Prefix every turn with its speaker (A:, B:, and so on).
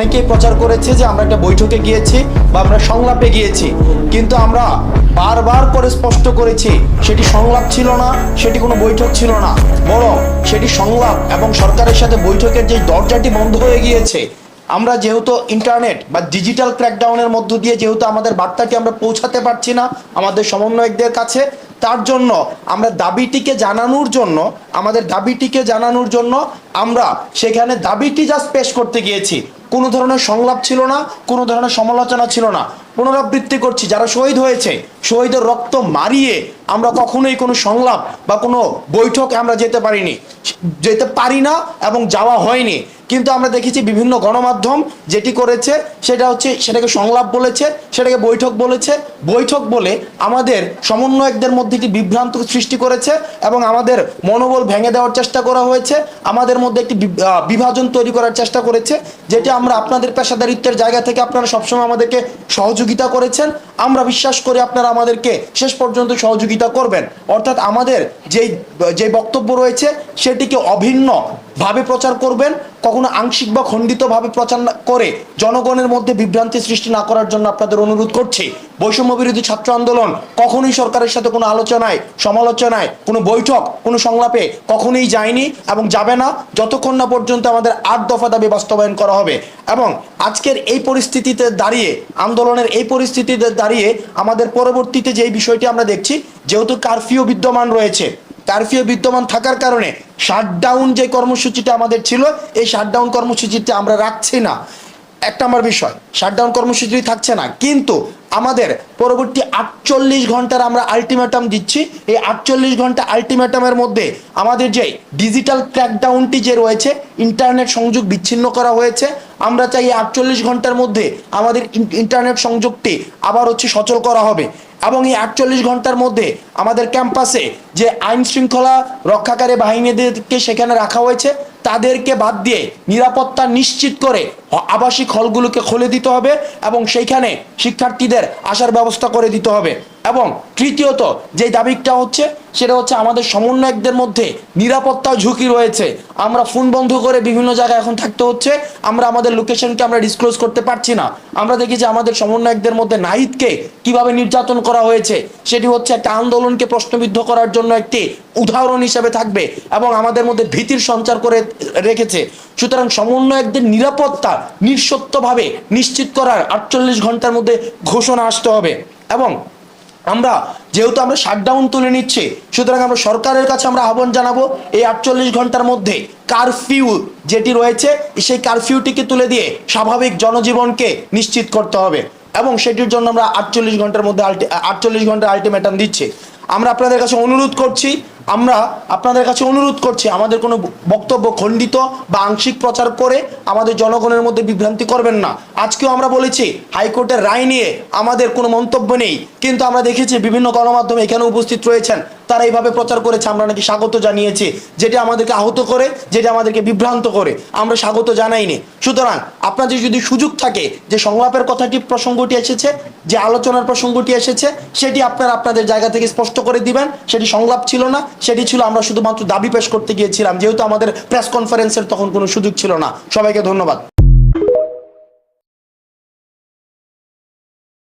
A: অনেকেই প্রচার করেছে যে আমরা একটা বৈঠকে গিয়েছি বা আমরা সংলাপে গিয়েছি, কিন্তু আমরা বারবার করে স্পষ্ট করেছি সেটি সংলাপ ছিল না, সেটি কোনো বৈঠক ছিল না, বরং সেটি সংলাপ এবং সরকারের সাথে বৈঠকের যে দরজাটি বন্ধ হয়ে গিয়েছে। আমরা যেহেতু ইন্টারনেট বা ডিজিটাল ক্র্যাকডাউনের মধ্য দিয়ে যেহেতু আমাদের বার্তাটি আমরা পৌঁছাতে পারছি না আমাদের সমন্বয়কদের কাছে, তার জন্য আমরা আমাদের দাবিটিকে জানানোর জন্য আমরা সেখানে দাবিটি জাস্ট পেশ করতে গিয়েছি। কোনো ধরনের সংলাপ ছিল না, কোনো ধরনের সমালোচনা ছিল না। পুনরাবৃত্তি করছি, যারা শহীদ হয়েছে, শহীদের রক্ত মারিয়ে আমরা কখনোই কোনো সংলাপ বা কোনো বৈঠকে আমরা যেতে পারি না এবং যাওয়া হয়নি। কিন্তু আমরা দেখেছি বিভিন্ন গণমাধ্যম যেটি করেছে সেটাকে সংলাপ বলেছে, সেটাকে বৈঠক বলেছে। বৈঠক বলে আমাদের সমন্বয়কদের মধ্যে একটি বিভ্রান্ত সৃষ্টি করেছে এবং আমাদের মনোবল ভেঙে দেওয়ার চেষ্টা করা হয়েছে, আমাদের মধ্যে একটি বিভাজন তৈরি করার চেষ্টা করেছে, যেটা আমরা আপনাদের পেশাদারিত্বের জায়গা থেকে আপনারা সবসময় আমাদেরকে সহযোগিতা করেছেন। আমরা বিশ্বাস করি আপনারা আমাদেরকে শেষ পর্যন্ত সহযোগিতা করবেন, অর্থাৎ আমাদের যে বক্তব্য রয়েছে সেটিকে অভিন্নভাবে প্রচার করবেন, কখনো আংশিক বা খণ্ডিতভাবে প্রচার করে জনগণের মধ্যে বিভ্রান্তি সৃষ্টি না করার জন্য আপনাদের অনুরোধ করছি। বৈষম্য বিরোধী ছাত্র আন্দোলন কখনোই সরকারের সাথে কোনো আলোচনায়, সমালোচনায়, কোনো বৈঠক, কোনো সংলাপে কখনোই যায়নি এবং যাবে না যতক্ষণ না পর্যন্ত আমাদের 8 দফা দাবি বাস্তবায়ন করা হবে। এবং আজকের এই পরিস্থিতিতে দাঁড়িয়ে, আন্দোলনের এই পরিস্থিতিতে দাঁড়িয়ে আমাদের পরবর্তীতে যেই বিষয়টি আমরা দেখছি, যেহেতু কারফিউ বিদ্যমান রয়েছে, কারফিউ বিদ্যমান থাকার কারণে শাটডাউন যে কর্মসূচিটা আমাদের ছিল, এই শাটডাউন কর্মসূচিটা আমরা রাখছি না। একটা আমার বিষয়, শাটডাউন কর্মসূচি থাকছে না, কিন্তু আমাদের পরবর্তী 48 ঘন্টার আমরা আলটিমেটাম দিচ্ছি। এই 48 ঘন্টা আলটিমেটামের মধ্যে আমাদের যে ডিজিটাল ক্র্যাকডাউনটি যে রয়েছে, ইন্টারনেট সংযোগ বিচ্ছিন্ন করা হয়েছে, আমরা চাই এই 48 ঘন্টার মধ্যে আমাদের ইন্টারনেট সংযোগটি আবার সচল করা হবে। এবং এই 48 ঘন্টার মধ্যে আমাদের ক্যাম্পাসে যে আইন শৃঙ্খলা রক্ষাকারী বাহিনীদেরকে সেখানে রাখা হয়েছে, তাদেরকে বাদ দিয়ে নিরাপত্তা নিশ্চিত করে আবাসিক হলগুলোকে খুলে দিতে হবে এবং সেইখানে শিক্ষার্থীদের আসার ব্যবস্থা করে দিতে হবে। এবং তৃতীয়ত যে দাবিটা সেটা আমাদের সমন্বয়কদের মধ্যে নিরাপত্তা ঝুঁকি রয়েছে। আমরা ফোন বন্ধ করে বিভিন্ন জায়গায় এখন থাকতে হচ্ছে, আমরা আমাদের লোকেশনকে আমরা ডিসক্লোজ করতে পারছি না। আমরা দেখি যে আমাদের সমন্বয়কদের মধ্যে নাহিদকে কিভাবে নির্যাতন করা হয়েছে, সেটি একটা আন্দোলনকে প্রশ্নবিদ্ধ করার জন্য একটি উদাহরণ হিসেবে থাকবে এবং আমাদের মধ্যে ভীতির সঞ্চার করে রেখেছে। সুতরাং সমন্বয়কদের নিরাপত্তা নিঃশর্তভাবে নিশ্চিত করার 48 ঘন্টার মধ্যে ঘোষণা আসতে হবে। এবং আমরা যেহেতু আমরা শাটডাউন তুলে নিচ্ছি, সুতরাং আমরা সরকারের কাছে আমরা আহ্বান জানাবো এই 48 ঘন্টার মধ্যে কারফিউ যেটি রয়েছে সেই কারফিউটিকে তুলে দিয়ে স্বাভাবিক জনজীবনকে নিশ্চিত করতে হবে এবং সেটির জন্য আমরা 48 ঘন্টার মধ্যে 48 ঘন্টার আলটিমেটাম দিচ্ছি। আমরা আপনাদের কাছে অনুরোধ করছি আমাদের কোনো বক্তব্য খণ্ডিত বা আংশিক প্রচার করে আমাদের জনগণের মধ্যে বিভ্রান্তি করবেন না। আজকেও আমরা বলেছি হাইকোর্টের রায় নিয়ে আমাদের কোনো মন্তব্য নেই, কিন্তু আমরা দেখেছি বিভিন্ন গণমাধ্যমে এখানে উপস্থিত রয়েছেন, তারা এইভাবে প্রচার করেছে, আমরা নাকি স্বাগত জানিয়েছি, যেটা আমাদেরকে আহত করে, যেটা আমাদেরকে বিভ্রান্ত করে, আমরা স্বাগত জানাইনি। সুতরাং আপনাদের যদি সুযোগ থাকে যে সংলাপের প্রসঙ্গটি এসেছে, যে আলোচনার প্রসঙ্গটি এসেছে, সেটি আপনারা আপনাদের জায়গা থেকে স্পষ্ট করে দিবেন। সেটি সংলাপ ছিল না, সেটি ছিল আমরা শুধুমাত্র দাবি পেশ করতে গিয়েছিলাম, যেহেতু আমাদের প্রেস কনফারেন্সের তখন কোনো সুযোগ ছিল না। সবাইকে ধন্যবাদ।